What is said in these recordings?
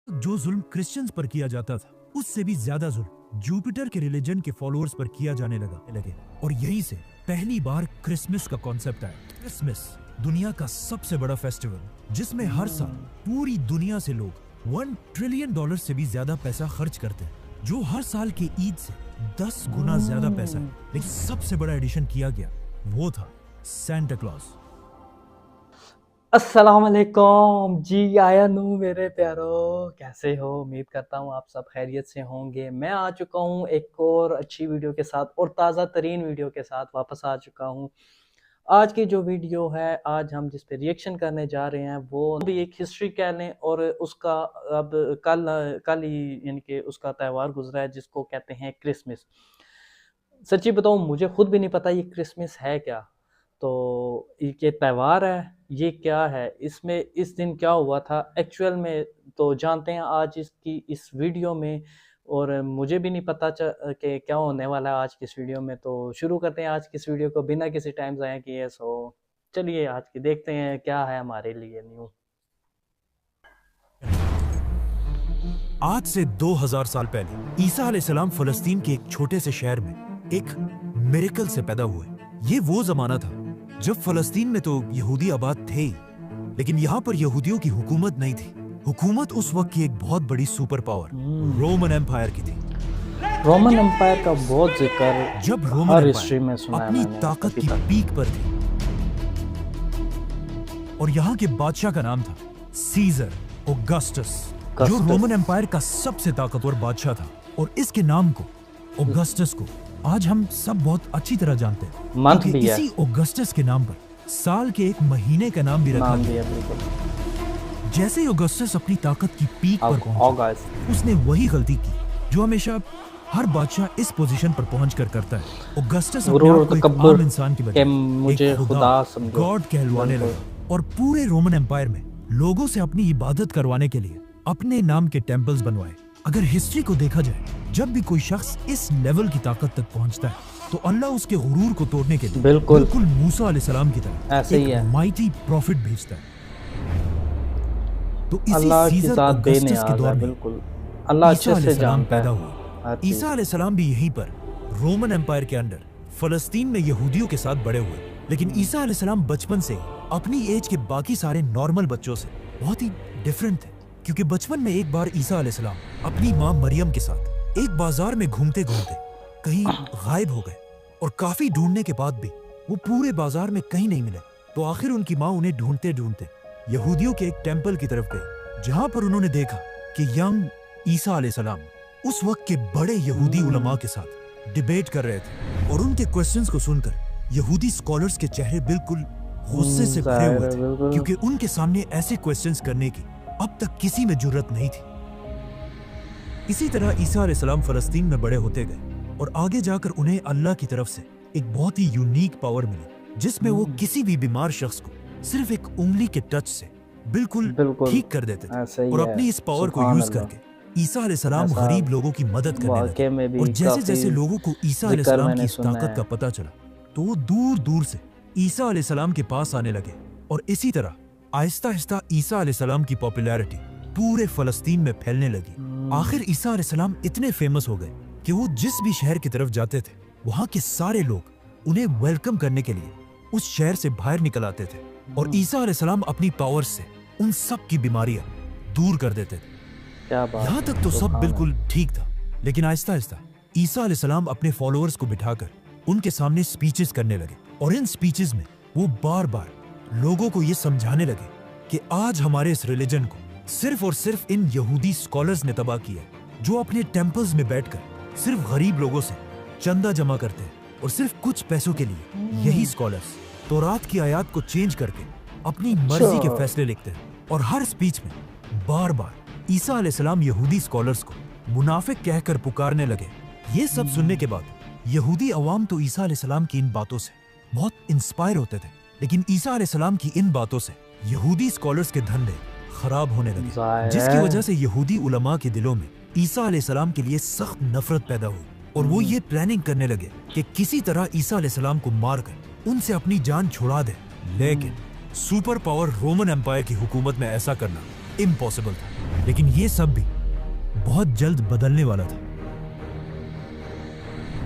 जो जुल्म क्रिश्चियंस पर किया जाता था उससे भी ज्यादा जुल्म जुपिटर के रिलीजन के फॉलोअर्स पर किया जाने लगे और यहीं से पहली बार क्रिसमस का कॉन्सेप्ट आया। क्रिसमस दुनिया का सबसे बड़ा फेस्टिवल जिसमें हर साल पूरी दुनिया से लोग $1 ट्रिलियन से भी ज्यादा पैसा खर्च करते हैं, जो हर साल के ईद से 10 गुना ज्यादा पैसा है। लेकिन सबसे बड़ा एडिशन किया गया वो था सेंटा क्लॉज। अस्सलाम वालेकुम जी, आया नू मेरे प्यारो, कैसे हो? उम्मीद करता हूँ आप सब खैरियत से होंगे। मैं आ चुका हूँ एक और अच्छी वीडियो के साथ और ताज़ा तरीन वीडियो के साथ वापस आ चुका हूँ। आज की जो वीडियो है, आज हम जिस पे रिएक्शन करने जा रहे हैं वो भी एक हिस्ट्री कह लें, और उसका अब कल ही यानी कि उसका त्यौहार गुजरा है जिसको कहते हैं क्रिसमस। सच्ची बताऊँ मुझे खुद भी नहीं पता ये क्रिसमस है क्या, तो ये त्यौहार है, ये क्या है, इसमें इस दिन क्या हुआ था एक्चुअल में, तो जानते हैं आज इसकी इस वीडियो में। और मुझे भी नहीं पता कि क्या होने वाला है आज की इस वीडियो में। तो शुरू करते हैं आज की इस वीडियो को बिना किसी टाइम ज़ाया किए। सो चलिए आज की देखते हैं क्या है हमारे लिए न्यू। आज से 2000 साल पहले ईसा अलैहिस्सलाम फलस्तीन के एक छोटे से शहर में एक मिरेकल से पैदा हुए। ये वो जमाना था जब फलस्तीन में तो यहूदी आबाद थे ही, लेकिन यहाँ पर यहूदियों की हुकूमत नहीं थी। हुकूमत उस वक्त की एक बहुत बड़ी सुपर पावर रोमन एम्पायर की थी। रोमन एम्पायर का बहुत जिक्र जब रोमन एम्पायर अपनी ताकत की पीक पर थी और यहाँ के बादशाह का नाम था सीजर ऑगस्टस, जो रोमन एम्पायर का सबसे ताकतवर बादशाह था। और इसके नाम को ऑगस्टस को आज हम सब बहुत अच्छी तरह जानते हैं कि इसी ऑगस्टस के नाम पर साल के एक महीने का नाम भी रखा गया। जैसे ही ऑगस्टस अपनी ताकत की पीक पर पहुंचा, उसने वही गलती की जो हमेशा हर बादशाह इस पोजीशन पर पहुंचकर करता है। ऑगस्टस अपने आप को एक आम इंसान की बजाय एक खुदा गॉड कहलवाने लगा और पूरे रोमन एम्पायर में लोगों से अपनी इबादत करवाने के लिए अपने नाम के टेम्पल्स बनवाए। अगर हिस्ट्री को देखा जाए, जब भी कोई शख्स इस लेवल की ताकत तक पहुंचता है तो अल्लाह उसके गुरूर को तोड़ने के लिए बिल्कुल मूसा अलैहिस्सलाम की तरह एक माइटी प्रॉफिट भेजता है। तो इसी सीजर ऑगस्टस के दौर में ईसा अलैहिस्सलाम पैदा हुए। ईसा अलैहिस्सलाम भी यहीं पर रोमन एम्पायर के अंडर फलस्तीन में यहूदियों के साथ बड़े हुए। लेकिन ईसा अलैहिस्सलाम बचपन से अपनी एज के बाकी सारे नॉर्मल बच्चों से बहुत ही डिफरेंट थे, क्योंकि बचपन में एक बार ईसा अलैहिस्सलाम अपनी माँ मरियम के साथ एक बाजार में घूमते घूमते कहीं गायब हो गए और काफी ढूंढने के बाद भी वो पूरे बाजार में कहीं नहीं मिले। तो आखिर उनकी माँ उन्हें ढूंढते ढूंढते यहूदियों के एक टेंपल की तरफ गई, जहां पर उन्होंने देखा कि यंग ईसा अलैहिस्सलाम उस वक्त के बड़े यहूदी उलमा के साथ डिबेट कर रहे थे। और उनके क्वेश्चंस को सुनकर यहूदी स्कॉलर्स के चेहरे बिल्कुल गुस्से से भरे हुए थे, क्योंकि उनके सामने ऐसे क्वेश्चंस करने की अब तक किसी में जुर्रत नहीं थी। इसी तरह ईसा अलैहिस्सलाम फलस्तीन में बड़े होते गए और आगे जाकर उन्हें अल्लाह की तरफ से एक बहुत ही यूनिक पावर मिली, जिसमें वो किसी भी बीमार शख्स को सिर्फ एक उंगली के टच से बिल्कुल ठीक कर देते थे। और अपनी इस पावर को यूज करके ईसा अलैहिस्सलाम गरीब लोगों की मदद करने लगे। और जैसे जैसे लोगों को ईसा अलैहिस्सलाम की इस ताकत का पता चला तो वो दूर दूर से ईसा अलैहिस्सलाम के पास आने लगे। और इसी तरह आहिस्ता आहिस्ता ईसा अलैहिस्सलाम की पॉपुलैरिटी पूरे फलस्तीन में फैलने लगी। आखिर ईसा अलैहिस्सलाम इतने फेमस हो गए कि वो जिस भी शहर की तरफ जाते थे वहाँ के सारे लोग उन्हें वेलकम करने के लिए उस शहर से बाहर निकल आते थे। और ईसा अलैहिस्सलाम अपनी पावर से उन सब की बीमारियां दूर कर देते थे। यहाँ तक तो सब बिल्कुल ठीक था, लेकिन आहिस्ता आहिस्ता ईसा अलैहिस्सलाम अपने फॉलोअर्स को बिठाकर उनके सामने स्पीचेस करने लगे। और इन स्पीचेस में वो बार बार लोगों को ये समझाने लगे कि आज हमारे इस रिलीजन को सिर्फ और सिर्फ इन यहूदी स्कॉलर्स ने तबाह किया, जो अपने टेम्पल्स में बैठकर सिर्फ गरीब लोगों से चंदा जमा करते हैं। और सिर्फ कुछ पैसों के लिए यही स्कॉलर्स तौरात की आयत को चेंज करके अपनी मर्जी के फैसले लिखते हैं। और हर स्पीच में बार बार ईसा अलैहिस्सलाम यहूदी स्कॉलर्स को मुनाफिक कहकर पुकारने लगे। ये सब सुनने के बाद यहूदी अवाम तो ईसा अलैहिस्सलाम की इन बातों से बहुत इंस्पायर होते थे, लेकिन ईसा अलैहिस्सलाम की इन बातों से यहूदी स्कॉलर्स के धंधे खराब होने लगे, जिसकी वजह से यहूदी उलमा के दिलों में ईसा अलैहिस्सलाम के लिए सख्त नफरत पैदा हुई। और वो ये प्लानिंग करने लगे कि किसी तरह ईसा अलैहिस्सलाम को मारकर उनसे अपनी जान छुड़ा दे। लेकिन सुपर पावर रोमन एम्पायर की हुकूमत में ऐसा करना इम्पॉसिबल था। लेकिन ये सब भी बहुत जल्द बदलने वाला था,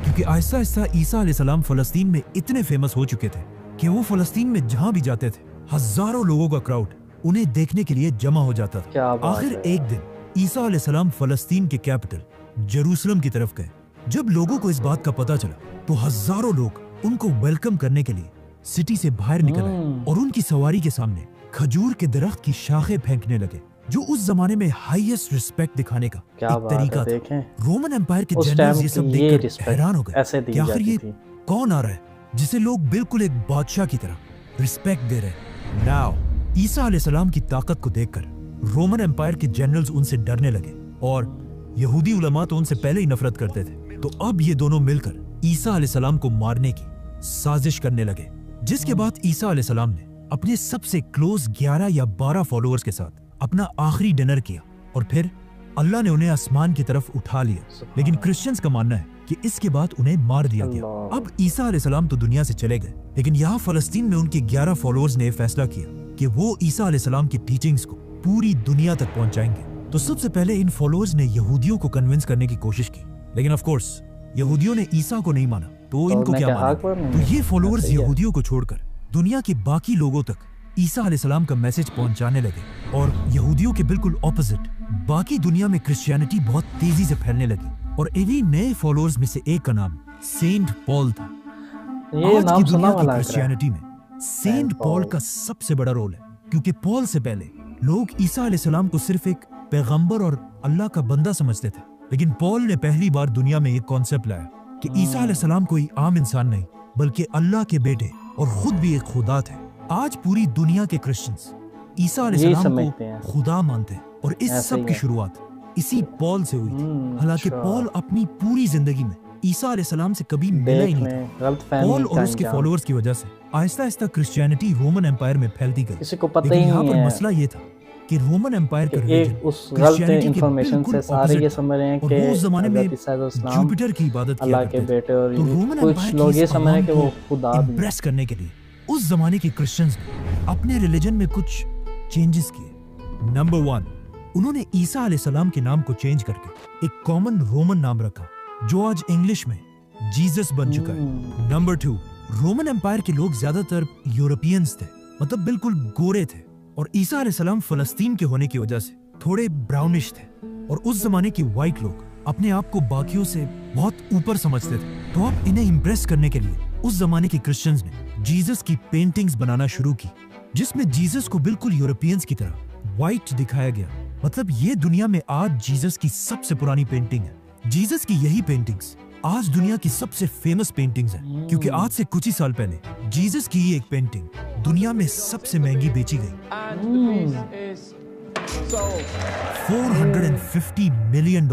क्योंकि आहिस्ता आहिस्ता ईसा अलैहिस्सलाम फलस्तीन में इतने फेमस हो चुके थे कि वो फलस्तीन में जहां भी जाते थे हजारों लोगों का क्राउड उन्हें देखने के लिए जमा हो जाता था। आखिर एक दिन ईसा अलैहिस्सलाम फलस्तीन के कैपिटल जेरूसलम की तरफ गए। जब लोगों को इस बात का पता चला तो हजारों लोग उनको वेलकम करने के लिए सिटी से बाहर निकल आए और उनकी सवारी के सामने खजूर के दरख्त की शाखें फेंकने लगे, जो उस जमाने में हाईएस्ट रिस्पेक्ट दिखाने का एक तरीका था। रोमन एम्पायर के जनरल्स ये सब देखकर हैरान हो गए कि आखिर ये कौन आ रहा है जिसे लोग बिल्कुल एक बादशाह की तरह रिस्पेक्ट दे रहे हैं। नाउ ईसा अलैहिस्सलाम की ताकत को देखकर रोमन एम्पायर के जनरल्स उनसे डरने लगे और यहूदी उलमा तो उनसे पहले ही नफरत करते थे। तो अब ये दोनों मिलकर ईसा अलैहिस्सलाम को मारने की साजिश करने लगे, जिसके बाद ईसा अलैहिस्सलाम ने अपने सबसे क्लोज 11 या 12 फॉलोअर्स के साथ अपना आखिरी डिनर किया और फिर अल्लाह ने उन्हें आसमान की तरफ उठा लिया। लेकिन क्रिश्चियंस का मानना है कि इसके बाद उन्हें मार दिया गया। अब ईसा अलैहिस्सलाम तो दुनिया से चले गए, लेकिन यहाँ फलस्तीन में उनके 11 फॉलोअर्स ने फैसला किया कि वो ईसा अलैहिस्सलाम की टीचिंग्स को पूरी दुनिया तक पहुंचाएंगे। तो सबसे पहले इन फॉलोअर्स ने यहूदियों को कन्विंस करने की कोशिश की, लेकिन ऑफ कोर्स यहूदियों ने ईसा को नहीं माना, तो इनको क्या माना? तो ये फॉलोअर्स यहूदियों को छोड़कर दुनिया के बाकी लोगों तक ईसा अलैहिस्सलाम का मैसेज पहुंचाने लगे और यहूदियों के बिल्कुल ऑपोजिट बाकी दुनिया में क्रिश्चियनिटी बहुत तेजी से फैलने लगी। और इन्हीं नए फॉलोअर्स में से एक का नाम सेंट पॉल था। ये नाम सुना वाला क्रिश्चियनिटी में सेंट पॉल का सबसे बड़ा रोल है, क्योंकि पॉल से पहले लोग ईसा अलैहिस्सलाम को सिर्फ एक पैगंबर और अल्लाह का बंदा समझते थे, लेकिन पॉल ने पहली बार दुनिया में एक कॉन्सेप्ट लाया कि ईसा अलैहिस्सलाम कोई आम इंसान नहीं बल्कि अल्लाह के बेटे और खुद भी एक खुदा थे। आज पूरी दुनिया के क्रिश्चियंस ईसा अलैहिस्सलाम को खुदा मानते हैं और इस सब की शुरुआत इसी पॉल से हुई थी। हालांकि पॉल अपनी पूरी जिंदगी में ईसा अलैहिस्सलाम से कभी मिला ही नहीं था। पॉल और उसके फॉलोअर्स की वजह से Aahista Aahista Christianity Roman empire में फैलती गई। किसी को पता ही नहीं है। मसला ये था कि रोमन एम्पायर का रिलीजन उस गलत इंफॉर्मेशन से सारे ये समझ रहे हैं कि उस जमाने में जुपिटर की इबादत अल्लाह के बेटे, और कुछ लोग ये समझ रहे हैं कि वो खुदा भी। इम्प्रेस करने के लिए उस जमाने के क्रिश्चियंस ने अपने रिलीजन में कुछ चेंजेस किए। नंबर 1, उन्होंने ईसा अलैहिस्सलाम के नाम को चेंज करके एक कॉमन रोमन नाम रखा जो आज इंग्लिश में जीसस बन चुका है। नंबर 2, रोमन एम्पायर के लोग ज्यादातर यूरोपियंस थे, मतलब बिल्कुल गोरे थे, और ईसा अलैहिस्सलाम फलस्तीन के होने की वजह से थोड़े ब्राउनिश थे, और उस जमाने के व्हाइट लोग अपने आप को बाकियों से बहुत ऊपर समझते थे। तो अब इन्हें इम्प्रेस करने के लिए उस जमाने के क्रिश्चियंस ने जीसस की पेंटिंग्स बनाना शुरू की, जिसमें जीसस को बिल्कुल यूरोपियंस की तरह व्हाइट दिखाया गया। मतलब ये दुनिया में आज जीसस की सबसे पुरानी पेंटिंग है। जीसस की यही पेंटिंग्स आज दुनिया की सबसे फेमस पेंटिंग्स हैं, क्योंकि आज से कुछ ही साल पहले जीसस की ही एक पेंटिंग दुनिया में सबसे महंगी बेची गई, $450 million,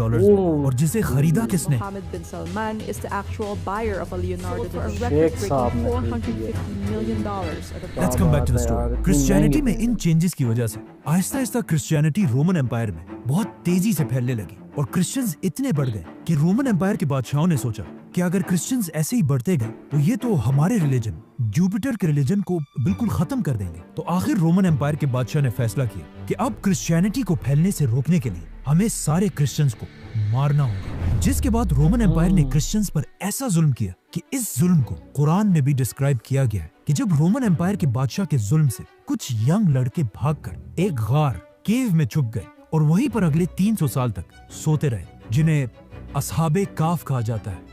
और जिसे खरीदा किसने? Mohammed bin Salman is the actual buyer of a Leonardo for a record-breaking $450 million at a Let's come back to the story. Christianity में इन चेंजेस की वजह से Aahista Aahista Christianity Roman empire में बहुत तेजी से फैलने लगी, और क्रिश्चियंस इतने बढ़ गए कि रोमन एम्पायर के बादशाहों ने सोचा कि अगर क्रिश्चियंस ऐसे ही बढ़ते गए तो ये तो हमारे रिलीजन जुपिटर के रिलीजन को बिल्कुल खत्म कर देंगे। तो आखिर रोमन एम्पायर के बादशाह ने फैसला किया कि अब क्रिश्चियनिटी को फैलने से रोकने के लिए हमें सारे क्रिश्चियंस को मारना होगा। जिसके बाद रोमन एम्पायर ने क्रिश्चियंस पर ऐसा जुल्म किया कि इस जुल्म को कुरान में भी डिस्क्राइब किया गया है कि जब रोमन एम्पायर के बादशाह के जुल्म से कुछ यंग लड़के भागकर एक गार केव में छुप गए और वहीं पर अगले 300 साल तक सोते रहे, जिन्हें असहाबे काफ कहा जाता है।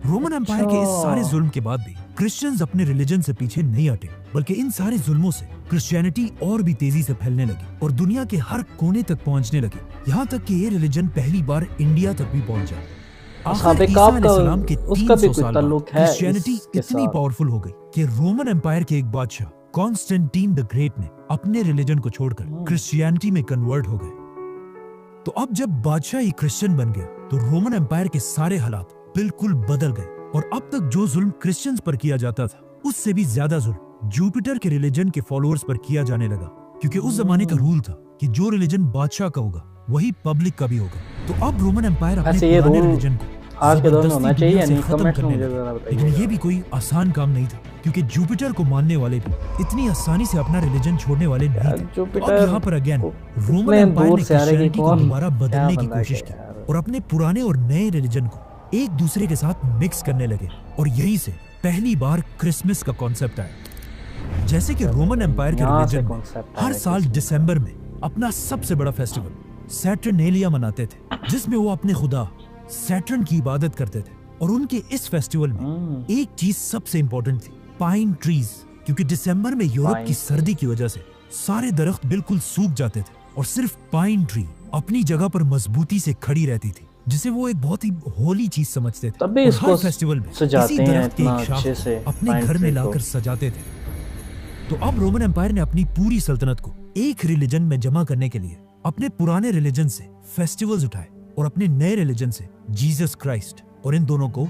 रोमन एम्पायर के इस सारे जुल्म के बाद भी क्रिश्चियंस अपने रिलीजन से पीछे नहीं हटे, बल्कि इन सारे जुल्मों से क्रिश्चियनिटी और भी तेजी से फैलने लगी और दुनिया के हर कोने तक पहुंचने लगी, यहाँ तक कि ये रिलीजन पहली बार इंडिया तक भी पहुंचा। आखिर ईसा अलैहिस्सलाम के 300 साल बाद क्रिश्चियनिटी इतनी पावरफुल हो गई कि रोमन एम्पायर के एक बादशाह कॉन्स्टेंटीन द ग्रेट ने अपने रिलीजन को छोड़कर क्रिश्चियनिटी में कन्वर्ट हो गए। तो अब जब बादशाह ही क्रिश्चियन बन गया तो रोमन एम्पायर के सारे हालात बिल्कुल बदल गए, और अब तक जो जुल्म क्रिश्चियंस पर किया जाता था उससे भी ज्यादा जुल्म जुपिटर के रिलीजन के फॉलोअर्स पर किया जाने लगा, क्योंकि उस जमाने का रूल था कि जो रिलीजन बादशाह का होगा वही पब्लिक का भी होगा। तो अब रोमन एम्पायर अपने पुराने रिलीजन को آج کے دور میں ہونا زبردستی چاہیے دنیا سے نہیں ختم کمنٹس میں کرنے مجھے لگے. ذرا لیکن بتائیے یہ بھی کوئی آسان کام نہیں تھا کیونکہ جوپیٹر کو ماننے والے بھی اتنی آسانی سے اپنا ریلیجن چھوڑنے والے نہیں تھے. تو اب جوپیٹر یہاں پر اگین رومن اتنے امپائر دور نے سے آ رہے کہ کرسچینٹی کو کون دوبارہ کیا بدلنے کی بندہ کوشش ہے کی یار. اور اپنے پرانے اور نئے ریلیجن کو ایک دوسرے کے ساتھ مکس کرنے لگے اور یہیں سے پہلی بار کرسمس کا کانسیپٹ آیا. جیسے کہ رومن امپائر کے یہاں سے ریلیجن میں concept ہر آیا سال Christmas. دسمبر میں اپنا سب سے بڑا فیسٹیول سیٹرنیلیا مناتے تھے جس میں وہ اپنے خدا سیٹرن کی عبادت کرتے تھے. اور ان کے اس فیسٹیول میں ایک چیز سب سے امپورٹنٹ تھی پائن ٹریز, کیونکہ دسمبر میں یورپ کی سردی کی وجہ سے سارے درخت بالکل سوکھ جاتے تھے اور صرف پائن ٹری اپنی جگہ پر مضبوطی سے کھڑی رہتی تھی جسے وہ ایک بہت ہی ہولی چیز سمجھتے تھے. تبھی اور اس کو ہر فیسٹیول میں سجاتے اسی ہیں درخت کے اتنا ایک شاخ اچھے کو سے اپنے pine گھر میں tree لا کو. کر سجاتے تھے. تو اب رومن امپائر نے اپنی پوری سلطنت کو ایک ریلیجن میں جمع کرنے کے لیے اپنے پرانے ریلیجن سے فیسٹیولز اٹھائے اور اپنے نئے ریلیجن سے جیسس کرائسٹ اور ان دونوں کو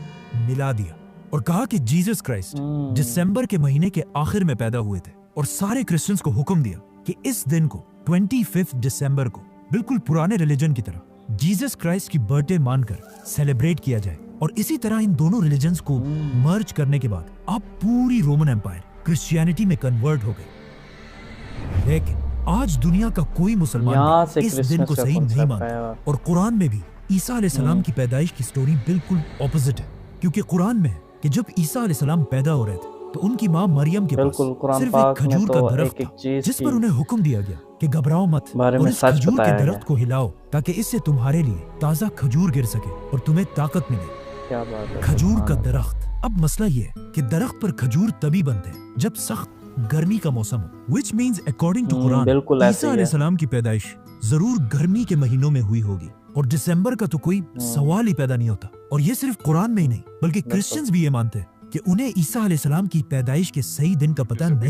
ملا دیا اور کہا کہ جیسس کرائسٹ دسمبر کے مہینے کے آخر میں پیدا ہوئے تھے. اور سارے کرسچنز کو حکم دیا کہ اس دن کو 25 دسمبر کو بالکل پرانے ریلیجن کی طرح جیسس کرائسٹ کی برتھ ڈے مان کر سیلیبریٹ کیا جائے. اور اسی طرح ان دونوں ریلیجنز کو مرج کرنے کے بعد اب پوری رومن امپائر کرسچینٹی میں کنورٹ ہو گئی. لیکن آج دنیا کا کوئی مسلمان یہاں سے بھی اس دن کو کرسمس کا صحیح نہیں concept مانتا. آیا. اور قرآن میں بھی عیسیٰ علیہ السلام کی پیدائش کی سٹوری بالکل اپوزٹ ہے, کیونکہ قرآن میں ہے کہ جب عیسیٰ علیہ السلام پیدا ہو رہے تھے تو ان کی ماں مریم کے پاس بالکل قرآن صرف ایک پاک میں کھجور تو کا درخت ایک تھا چیز جس کی پر انہیں حکم دیا گیا کہ گھبراؤ مت بارے اور میں اس سچ کھجور کے بتایا درخت گیا. کو ہلاؤ تاکہ اس سے تمہارے لیے تازہ کھجور گر سکے اور تمہیں طاقت ملے. کیا بات ہے. کھجور کا سبحان اللہ. درخت. اب مسئلہ یہ ہے کہ درخت پر کھجور تبھی بنتے ہیں جب سخت گرمی کا موسم ہو, which means according to قرآن بالکل ایسے عیسیٰ ہی علیہ ہے. السلام کی پیدائش ضرور گرمی کے مہینوں میں ہوئی ہوگی اور دسمبر کا تو کوئی سوال ہی پیدا نہیں ہوتا. اور یہ صرف قرآن میں ہی نہیں بلکہ کرسچنز بھی یہ مانتے ہیں کہ انہیں عیسیٰ علیہ السلام کی پیدائش کے صحیح دن کا پتہ نہیں ہے.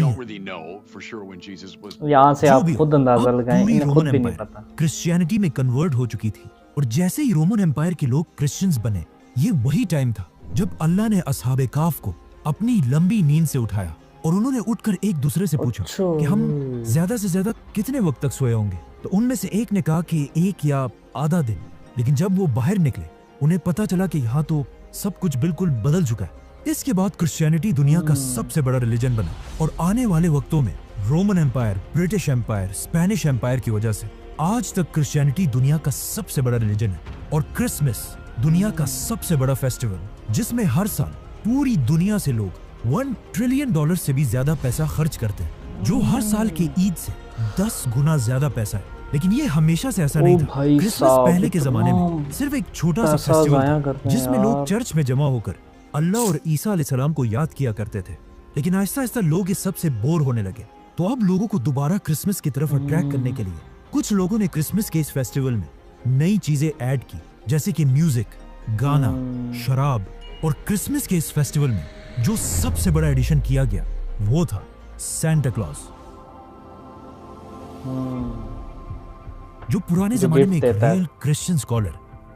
یہاں سے جو آپ بھی ہو، خود اندازہ اب لگائیں, پوری انہیں خود رومن بھی نہیں امپائر پتا. کرسچینٹی میں کنورٹ ہو چکی تھی اور جیسے ہی رومن امپائر کے لوگ کرسچنز بنے یہ وہی ٹائم تھا جب اللہ نے اصحاب کاف کو اپنی لمبی نیند سے اٹھایا اور انہوں نے اٹھ کر ایک دوسرے سے پوچھا کہ ہم زیادہ سے زیادہ کتنے وقت تک سوئے ہوں گے. تو ان میں سے ایک نے کہا کہ 1 یا آدھا دن. لیکن جب وہ باہر نکلے انہیں پتا چلا کہ یہاں تو سب کچھ بالکل بدل چکا ہے. اس کے بعد کرسچینٹی دنیا کا سب سے بڑا ریلیجن بنا اور آنے والے وقتوں میں Roman empire, British empire, Spanish empire کی وجہ سے آج تک کرسچینٹی دنیا کا سب سے بڑا ریلیجن ہے. اور کرسمس دنیا کا سب سے بڑا فیسٹیول جس میں ہر سال پوری دنیا سے لوگ $1 ٹریلین سے بھی زیادہ پیسہ خرچ کرتے ہیں, جو ہر سال کی عید سے 10 گنا زیادہ پیسہ ہے. لیکن یہ ہمیشہ سے ایسا نہیں تھا. کرسمس پہلے کے زمانے میں صرف ایک چھوٹا سا فیسٹیول تھا جس میں لوگ چرچ میں جمع ہو کر اللہ اور عیسیٰ علیہ السلام کو یاد کیا کرتے تھے. لیکن آہستہ آہستہ لوگ اس سب سے بور ہونے لگے. تو اب لوگوں کو دوبارہ کرسمس کی طرف اٹریکٹ کرنے کے لیے کچھ لوگوں نے کرسمس کے اس فیسٹیول میں نئی چیزیں ایڈ کی, جیسے کہ میوزک, گانا, شراب. اور کرسمس کے اس فیسٹیول میں جو سب سے بڑا ایڈیشن کیا گیا وہ تھا سینٹا کلاus, جو پرانے زمانے میں ایک real Christian scholar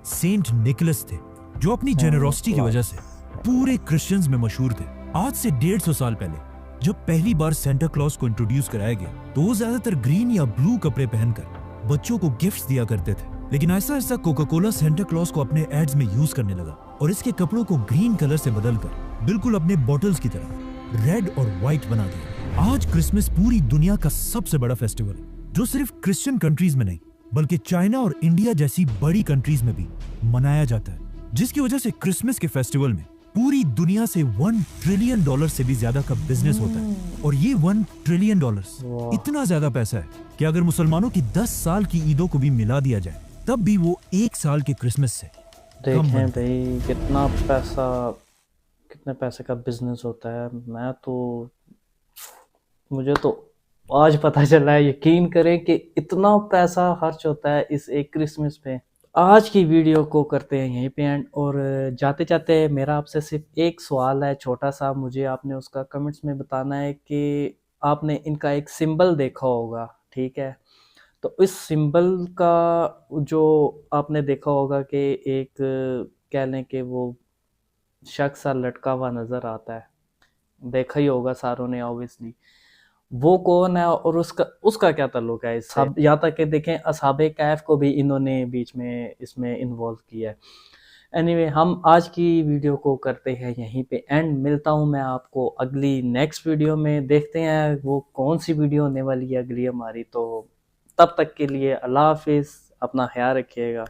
saint Nicholas تھے جو اپنی جنروسٹی کی وجہ سے پورے کرسچنز میں مشہور تھے. آج سے 150 سال پہلے جب پہلی بار سینٹا کلاus کو انٹروڈیوس کرایا گیا تو وہ زیادہ تر گرین یا بلو کپڑے پہن کر بچوں کو گفٹس دیا کرتے تھے. لیکن ایسا ایسا کوکا کولا سینٹا کلاus کو اپنے ایڈز میں یوز کرنے لگا اور اس کے کپڑوں کو گرین کلر سے بدل کر بالکل اپنے بوٹلز کی طرح ریڈ اور وائٹ بنا دیا. آج کرسمس پوری دنیا کا سب سے بڑا فیسٹیول ہے جو صرف کرسچن کنٹریز میں نہیں بلکہ چائنا اور انڈیا جیسی بڑی کنٹریز میں بھی منایا جاتا ہے, جس کی وجہ سے کرسمس کے فیسٹیول میں پوری دنیا سے $1 ٹریلین سے بھی زیادہ کا بزنس ہوتا ہے. اور یہ $1 ٹریلین اتنا زیادہ پیسہ ہے کہ اگر مسلمانوں کی 10 سال کی عیدوں کو بھی ملا دیا جائے تب بھی وہ 1 سال کے کرسمس سے دیکھیں بھائی کتنا پیسہ, کتنے پیسے کا بزنس ہوتا ہے. مجھے تو آج پتہ چلا ہے, یقین کریں کہ اتنا پیسہ خرچ ہوتا ہے اس ایک کرسمس پہ. آج کی ویڈیو کو کرتے ہیں یہیں پہ اینڈ, اور جاتے جاتے میرا آپ سے صرف ایک سوال ہے چھوٹا سا, مجھے آپ نے اس کا کمنٹس میں بتانا ہے کہ آپ نے ان کا ایک سمبل دیکھا ہوگا, ٹھیک ہے؟ تو اس سمبل کا جو آپ نے دیکھا ہوگا کہ ایک کہہ لیں کہ وہ شخص سا لٹکا ہوا نظر آتا ہے, دیکھا ہی ہوگا ساروں نے اوبیسلی. وہ کون ہے اور اس کا کیا تعلق ہے اس سے؟ یہاں تک کہ دیکھیں اصحاب کہف کو بھی انہوں نے بیچ میں اس میں انوالو کیا ہے. anyway, ہم آج کی ویڈیو کو کرتے ہیں یہیں پہ اینڈ. ملتا ہوں میں آپ کو اگلی نیکسٹ ویڈیو میں. دیکھتے ہیں وہ کون سی ویڈیو ہونے والی ہے اگلی ہماری. تو تب تک کے لیے اللہ حافظ، اپنا خیال رکھیے گا.